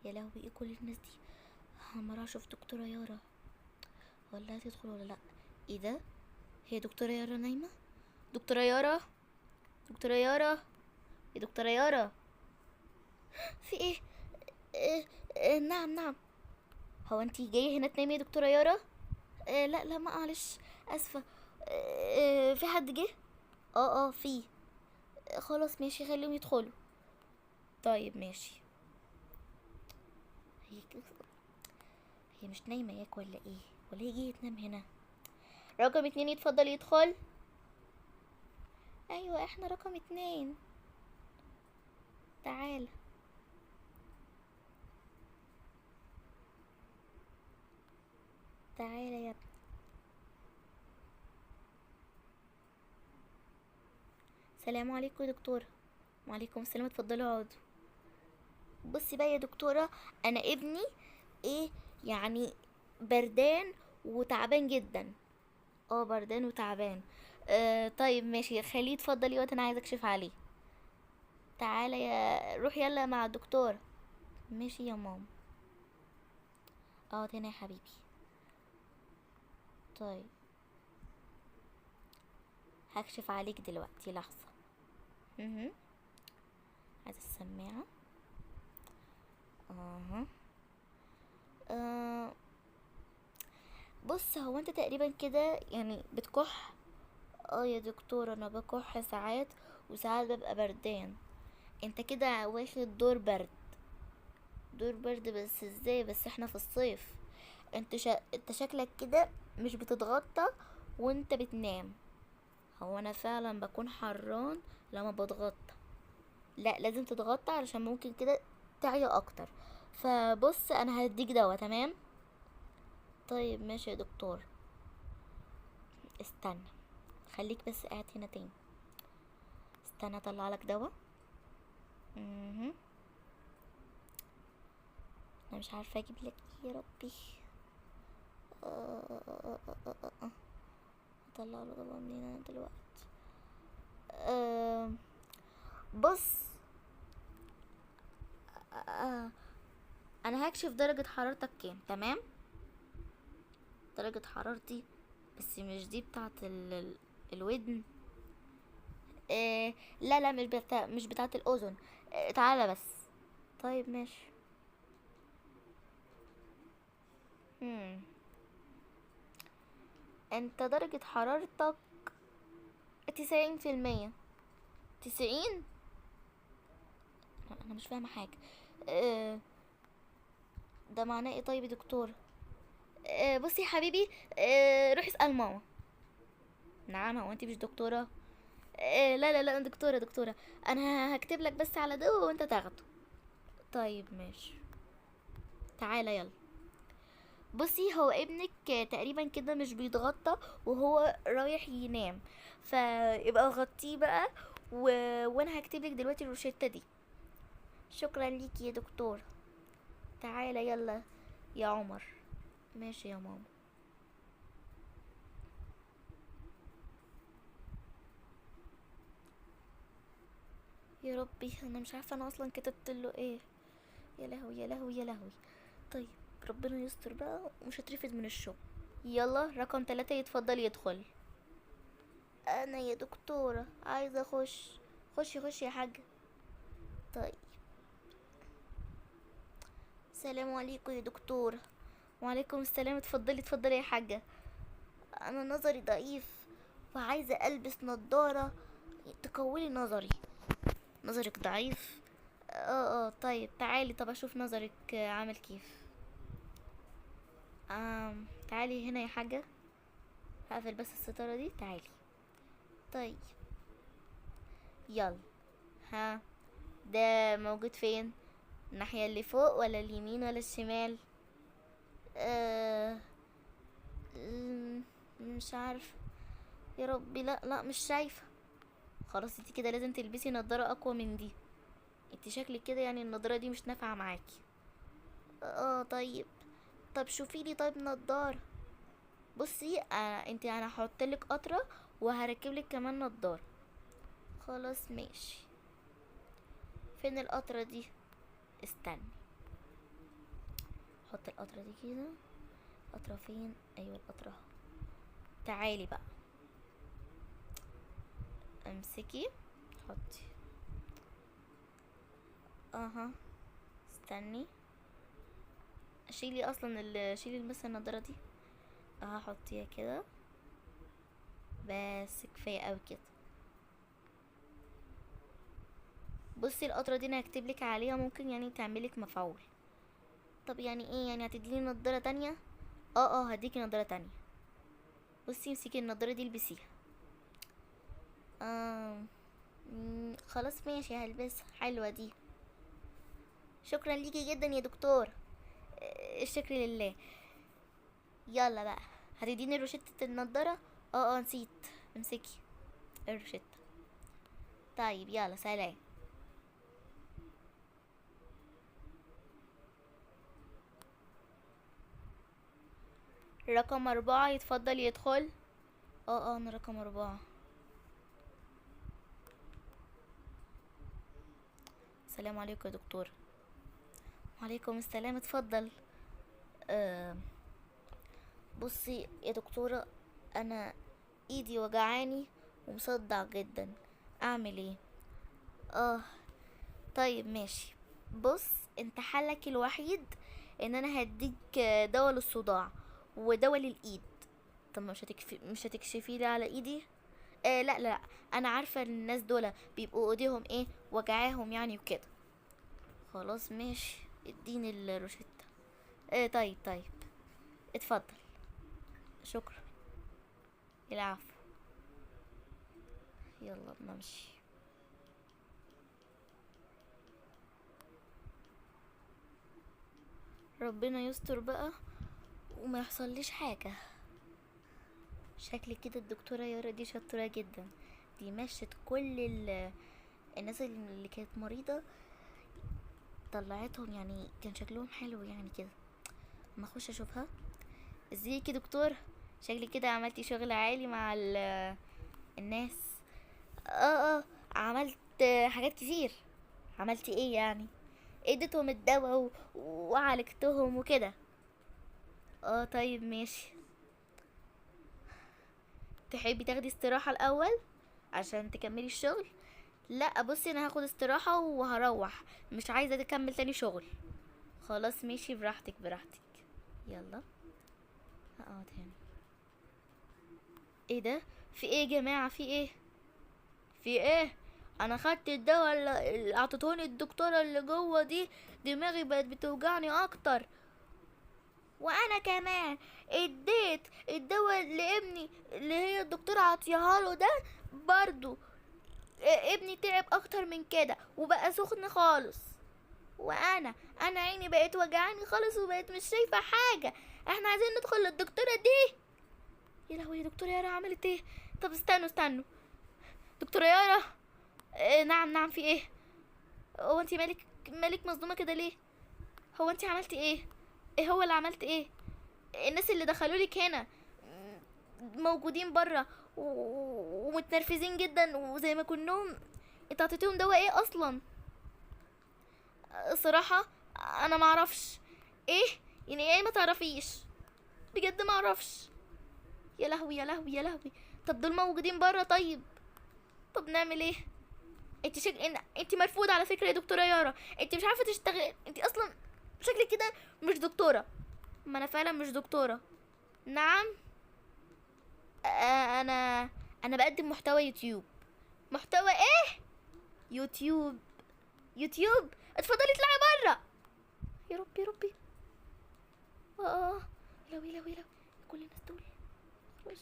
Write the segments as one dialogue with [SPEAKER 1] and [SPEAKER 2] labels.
[SPEAKER 1] يا لهوي، ايه كل الناس دي؟ هعمل اشوف دكتورة يارا، ولا هتدخل ولا لا؟ ايه ده؟ هي دكتورة يارا نايمة؟ دكتورة يارا، دكتورة يارا، يا دكتورة يارا، في ايه؟ نعم نعم. هو انتي جاية هنا تنامي يا دكتورة يارا؟ لا لا، معلش، اسفة. في حد جه؟ اه في. خلاص ماشي، خليهم يدخلوا. طيب ماشي. هي هي مش نايمة ياك ولا ايه؟ ولا هي جاية تنام هنا؟ رقم 2 يتفضل يدخل. ايوه احنا رقم 2. تعال. تعال يا ابني. سلام عليكم يا دكتورة. وعليكم السلام، اتفضلوا اقعدوا. بصي بقى يا دكتورة، انا ابني ايه يعني، بردان وتعبان جدا. اه بردان وتعبان. طيب ماشي، خليه يتفضل يقعد، انا عايزه اكشف عليه. تعالى يا روح يلا مع الدكتور. ماشي يا ماما. اقعد هنا يا حبيبي. طيب هكشف عليك دلوقتي، لحظة. اها. عايزة السماعة. اها. آه. بص، هو انت تقريبا كده يعني بتكح. اه يا دكتور، انا بكح ساعات، وساعات ببقى بردان. انت كده واخد دور برد. دور برد؟ بس ازاي؟ بس احنا في الصيف. انت شكلك كده مش بتتغطى وانت بتنام. هو انا فعلا بكون حران لما بتغطى. لا لازم تتغطى علشان ممكن كده تعيا اكتر. فبص انا هديك دواء، تمام؟ طيب ماشي يا دكتور. استنى، خليك بس قاعد هنا تاني. استنى اطلع لك دواء. مهم. انا مش عارفه اجيب لك ايه يا ربي. اطلع له دواء منين انا دلوقتي؟ أه بص. أه انا هكشف درجه حرارتك كام، تمام؟ درجه حرارتي، بس مش دي بتاعه الودن. لا لا، مش بتاعه الاذن. تعالى بس. طيب ماشي. هم. انت درجة حرارتك 90%. 90؟ انا مش فاهمة حاجة. أه ده معناه ايه طيب يا دكتور؟ بصي يا حبيبي، روح اسأل ماما. نعم، هو انت مش دكتورة؟ لا لا لا، أنا دكتورة دكتورة. انا هكتب لك بس على دواء وانت تاخده. طيب ماشي. تعالى يلا. بصي، هو ابنك تقريبا كده مش بيتغطى وهو رايح ينام، فيبقى غطيه بقى. و... وانا هكتب لك دلوقتي الروشتة دي. شكرا ليكي يا دكتور. تعالى يلا يا عمر. ماشي يا ماما. يا ربي، انا مش عارفه انا اصلا كتبت له ايه. يا لهوي يا لهوي يا لهوي. طيب، ربنا يستر بقى ومش هترفد من الشغل. يلا رقم 3 يتفضل يدخل. انا يا دكتورة عايزة اخش. خشي خشي يا حاجة. طيب. السلام عليكم يا دكتورة. وعليكم السلام، اتفضلي اتفضلي يا حاجة. انا نظري ضعيف، وعايزة البس نضارة تقويلي نظري. نظرك ضعيف؟ طيب تعالي، طب اشوف نظرك عامل كيف. تعالي هنا يا حاجة. هقفل بس الستارة دي، تعالي. طيب يلا. ها، ده موجود فين؟ الناحية اللي فوق ولا اليمين ولا الشمال؟ آه مش عارف. يا ربي، لا لا مش شايفة. خلاص انت كده لازم تلبسي نضارة اقوى من دي. انت شكلك كده يعني النضارة دي مش نافعة معاكي. طيب. طب شوفي لي طيب نضارة. بصي انت انا هحطلك قطرة وهركبلك كمان نضارة. خلاص ماشي. فين القطرة دي؟ استني، حط القطرة دي كده. القطرة فين؟ ايوه القطرة اهو. تعالي بقى، امسكي، حطي. اها، استني، شيلي اصلا شيلي المسة النضارة دي. اها، حطيها كده بس، كفاية اوي كده. بصي القطرة دي انا هكتبلك عليها، ممكن يعني تعملك مفعول. طب يعني ايه يعني، هتديني نضارة تانية؟ اه هديكي نضارة تانية. بصي امسكي النضارة دي البسيها. آه. خلاص ماشي، هلبسها، حلوة دي. شكرا ليكي جدا يا دكتور. الشكر لله. يلا بقى، هتديني روشتة النضارة؟ نسيت. امسكي الروشتة. طيب يلا، سلام. رقم 4 يتفضل يدخل. انا رقم 4. السلام عليكم يا دكتور. وعليكم السلام، اتفضل. بصي يا دكتورة، انا ايدي وجعاني ومصدع جدا، اعمل ايه؟ اه طيب ماشي. بص، انت حلك الوحيد ان انا هديك دواء للصداع ودواء للايد. طب مش هتكشفي لي على ايدي؟ لا، انا عارفه ان الناس دول بيبقوا ايديهم ايه وجعاهم يعني وكده. خلاص ماشي، اديني الروشتة. طيب اتفضل. شكرا. العفو. يلا بنمشي. ربنا يستر بقى وما يحصليش حاجة. شكل كده الدكتورة يارا دي شطورة جدا، دي مشت كل الناس اللي كانت مريضة، طلعتهم يعني، كان شكلهم حلو يعني كده. ما اخش اشوفها. ازيك يا دكتور؟ شكلك كده عملتي شغل عالي مع الناس. اه عملت حاجات كتير. عملتي ايه يعني؟ اديتهم الدواء وعالجتهم وكده. طيب ماشي. تحبي تاخدي استراحة الاول عشان تكملي الشغل؟ لا بصي، انا هاخد استراحة وهروح، مش عايزة اكمل تاني شغل. خلاص ماشي، براحتك براحتك. يلا هقعد هنا. ايه ده؟ في ايه يا جماعة؟ في ايه؟ في ايه؟ انا خدت الدواء اللي اعطتوني الدكتورة اللي جوه دي، دماغي بقت بتوجعني اكتر. وانا كمان اديت الدواء لابني اللي هي الدكتورة عطيها له ده برضو. ابني تعب اكتر من كده وبقى سخن خالص. وانا عيني بقت وجعاني خالص وبقت مش شايفة حاجة. احنا عايزين ندخل للدكتورة دي. يا لهوي، يا دكتورة يارا عملت ايه؟ طب استنوا. دكتورة يارا. نعم، في ايه؟ هو انت مالك مصدومة كده ليه؟ هو انت عملتي ايه؟ ايه هو اللي عملت ايه؟ الناس اللي دخلوا لك هنا موجودين بره ومتنرفزين جدا وزي ما كنهم. انت عطيتيهم دواء ايه اصلا؟ صراحة انا معرفش. ايه يعني ايه ما تعرفيش؟ بجد معرفش. يا لهوي يا لهوي يا لهوي. طب دول موجودين بره، طب نعمل ايه؟ انت مرفوضة على فكرة يا دكتورة يارا. انت مش عارفة تشتغل، انت اصلا شكلك كده مش دكتورة. ما انا فعلا مش دكتورة. نعم. انا بقدم محتوى يوتيوب. محتوى ايه؟ يوتيوب. يوتيوب؟ اتفضلي اطلعي بره. يا ربي يا ربي. يا لهوي كل الناس دول. خلاص.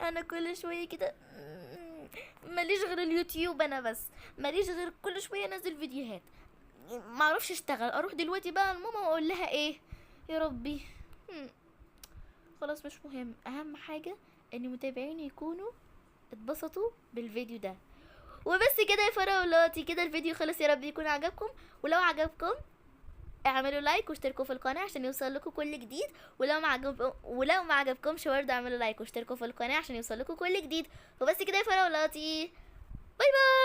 [SPEAKER 1] انا كل شويه كده ماليش غير اليوتيوب، انا بس ماليش غير كل شويه انزل فيديوهات. معرفش اشتغل. اروح دلوقتي بقى لماما واقول لها ايه؟ يا ربي. خلاص مش مهم، اهم حاجه ان متابعيني يكونوا اتبسطوا بالفيديو ده. وبس كده يا فراولاتي، كده الفيديو خلص، يا رب يكون عجبكم. ولو عجبكم اعملوا لايك واشتركوا في القناة عشان يوصل لكم كل جديد، ولو ما عجبكمش برضه اعملوا لايك واشتركوا في القناة عشان يوصل لكم كل جديد. وبس كده يا فراولاتي، باي باي.